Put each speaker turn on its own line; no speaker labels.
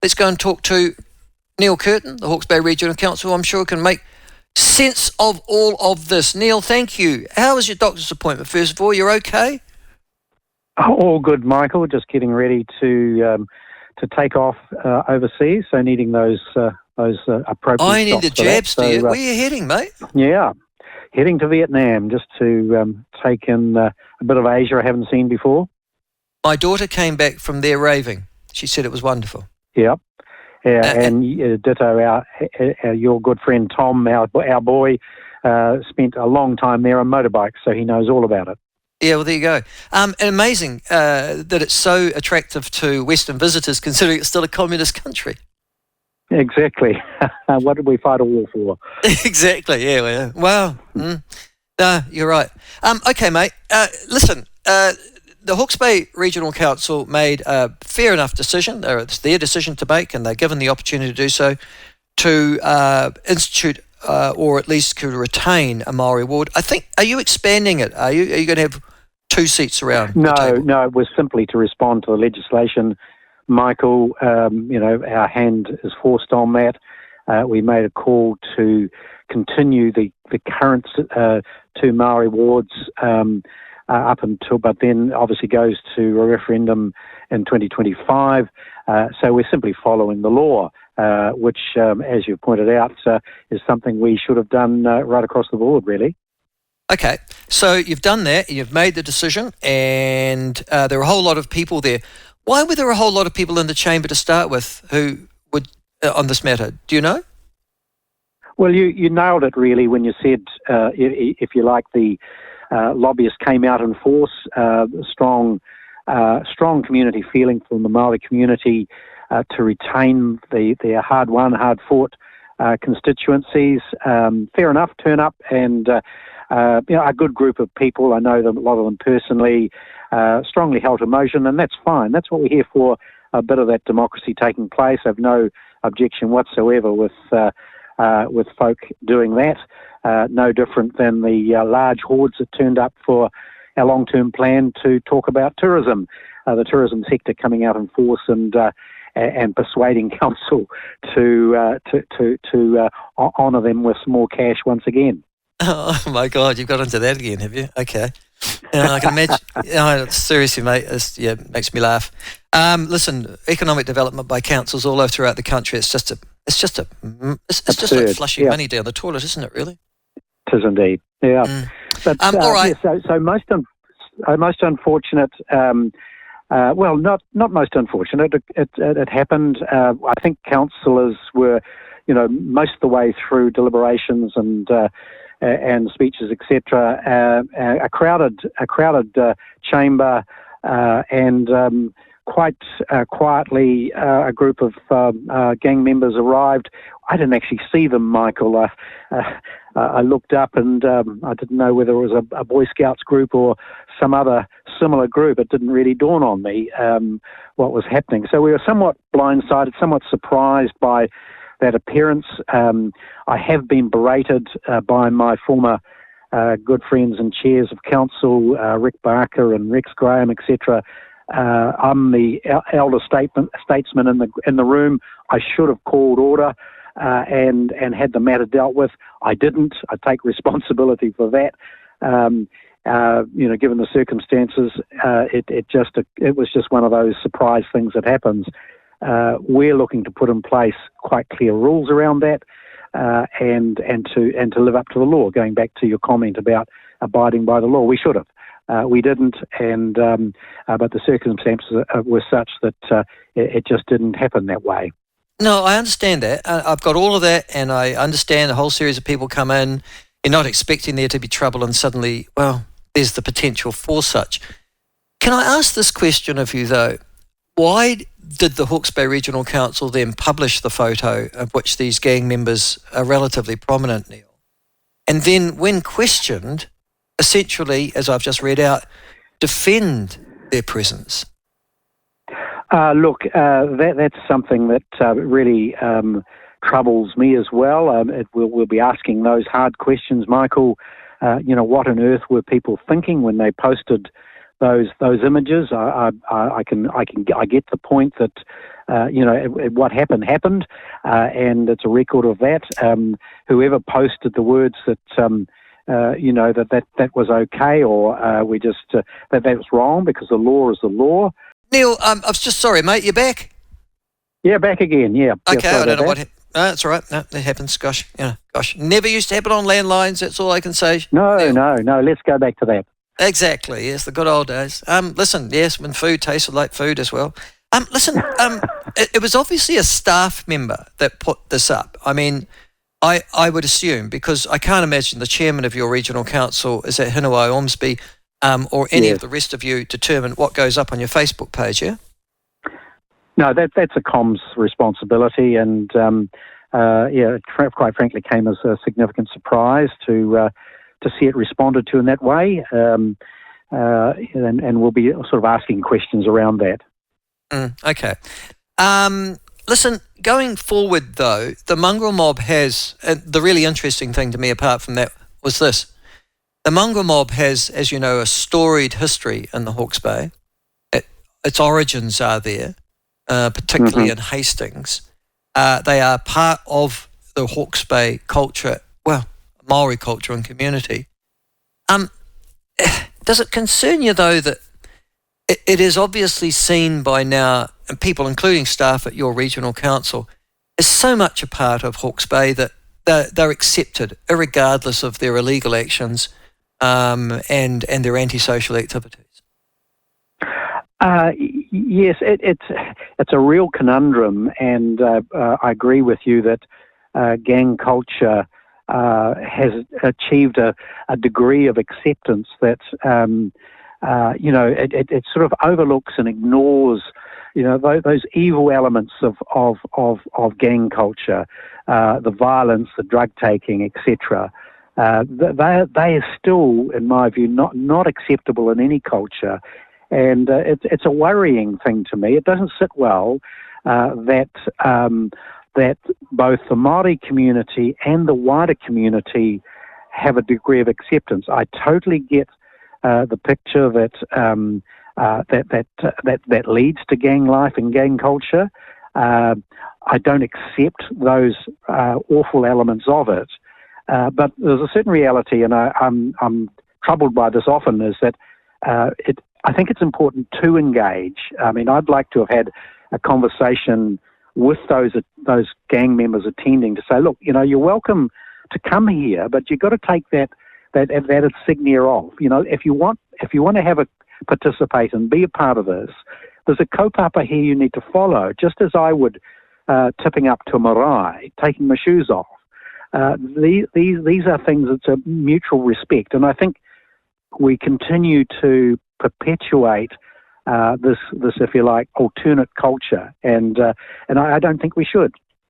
let's go and talk to Neil Kirton, the Hawke's Bay Regional Council. I'm sure can make sense of all of this. Neil, thank you. How was your doctor's appointment? First of all, you're okay?
All good, Michael. Just getting ready to take off overseas. So needing those appropriate.
I need the jabs.
So,
where are you heading, mate?
Yeah, heading to Vietnam just to take in a bit of Asia I haven't seen before.
My daughter came back from there raving. She said it was wonderful.
Yep. And ditto, your good friend Tom, our boy, spent a long time there on motorbikes, so he knows all about it.
Yeah, well, there you go. And amazing that it's so attractive to Western visitors, considering it's still a communist country.
Exactly. What did we fight a war for?
Exactly, yeah. Wow. No, you're right. Okay, mate. Listen, the Hawke's Bay Regional Council made a fair enough decision. It's their decision to make, and they're given the opportunity to do so, to institute or at least to retain a Māori ward. I think, are you expanding it? Are you going to have 2 seats around the table?
No, it was simply to respond to the legislation. Michael, our hand is forced on that. We made a call to continue the current 2 Māori wards up until, but then obviously goes to a referendum in 2025. So we're simply following the law, which, as you pointed out, is something we should have done right across the board, really.
Okay, so you've done that, you've made the decision, and there are a whole lot of people there. Why were there a whole lot of people in the chamber to start with who would on this matter? Do you know?
Well, you nailed it really when you said, if you like, the lobbyists came out in force. Strong community feeling from the Māori community to retain their hard-won, hard-fought constituencies. Fair enough, turn up, and a good group of people. I know them, a lot of them personally. Strongly held emotion, and that's fine. That's what we're here for, a bit of that democracy taking place. I have no objection whatsoever with folk doing that. No different than the large hordes that turned up for our long-term plan to talk about tourism, the tourism sector coming out in force and persuading council to honour them with some more cash once again.
Oh my God, you've got into that again, have you? Okay. I can imagine. Seriously, mate, it makes me laugh. Listen, economic development by councils all over throughout the country. It's just like flushing money down the toilet, isn't it? Really?
It is indeed. Yeah. But
all right.
Yeah, so most unfortunate. Well, not most unfortunate. It happened. I think councillors were, most of the way through deliberations and speeches, etc. A crowded chamber, and quite quietly a group of gang members arrived. I didn't actually see them, Michael. I looked up and I didn't know whether it was a Boy Scouts group or some other similar group. It didn't really dawn on me what was happening. So we were somewhat blindsided, somewhat surprised by that appearance. I have been berated by my former good friends and chairs of council, Rick Barker and Rex Graham, etc. I'm the elder statesman in the room. I should have called order and had the matter dealt with. I didn't. I take responsibility for that. Given the circumstances, it was just one of those surprise things that happens. We're looking to put in place quite clear rules around that, and to live up to the law. Going back to your comment about abiding by the law, we should have. We didn't, but the circumstances were such that it just didn't happen that way.
No, I understand that. I've got all of that, and I understand a whole series of people come in. You're not expecting there to be trouble, and suddenly, well, there's the potential for such. Can I ask this question of you, though? Why did the Hawke's Bay Regional Council then publish the photo of which these gang members are relatively prominent, Neil? And then, when questioned, essentially, as I've just read out, defend their presence?
Look, that's something that really troubles me as well. We'll be asking those hard questions, Michael. What on earth were people thinking when they posted those images? I get the point that what happened, and it's a record of that. Whoever posted the words that, that was okay, or that was wrong, because the law is the law.
Neil, I was just sorry, mate. You back?
Yeah, back again. Yeah.
Okay, I don't know what. That's all right. No, that happens. Gosh, never used to happen on landlines. That's all I can say.
No.
Neil.
No. Let's go back to that.
Exactly. Yes, the good old days. Listen. Yes, when food tasted like food as well. Listen. It was obviously a staff member that put this up. I mean, I would assume, because I can't imagine the chairman of your regional council is at Hinawai Ormsby, or any of the rest of you determine what goes up on your Facebook page. Yeah.
No, that's a comms responsibility, and it quite frankly came as a significant surprise to see it responded to in that way, and we'll be sort of asking questions around that.
Okay. Listen, going forward though, the mongrel mob has, the really interesting thing to me apart from that was this. The mongrel mob has, as you know, a storied history in the Hawke's Bay. Its origins are there. Particularly in Hastings. They are part of the Hawke's Bay culture, Maori culture and community. Does it concern you, though, that it is obviously seen by now, and people, including staff at your regional council, is so much a part of Hawke's Bay that they're accepted, irregardless of their illegal actions and their antisocial activities?
Yes, it's a real conundrum, and I agree with you that gang culture has achieved a degree of acceptance that it sort of overlooks and ignores those evil elements of gang culture, the violence, the drug taking, etc. They are still, in my view, not acceptable in any culture. And it's a worrying thing to me. It doesn't sit well that both the Māori community and the wider community have a degree of acceptance. I totally get the picture that leads to gang life and gang culture. I don't accept those awful elements of it, but there's a certain reality, and I'm troubled by this often, is that I think it's important to engage. I mean, I'd like to have had a conversation with those gang members attending to say, look, you're welcome to come here, but you've got to take that insignia off. If you want to participate and be a part of this, there's a kaupapa here you need to follow, just as I would tipping up to a marae, taking my shoes off. These are things that's a mutual respect, and I think we continue to perpetuate this, if you like, alternate culture, and I don't think we should.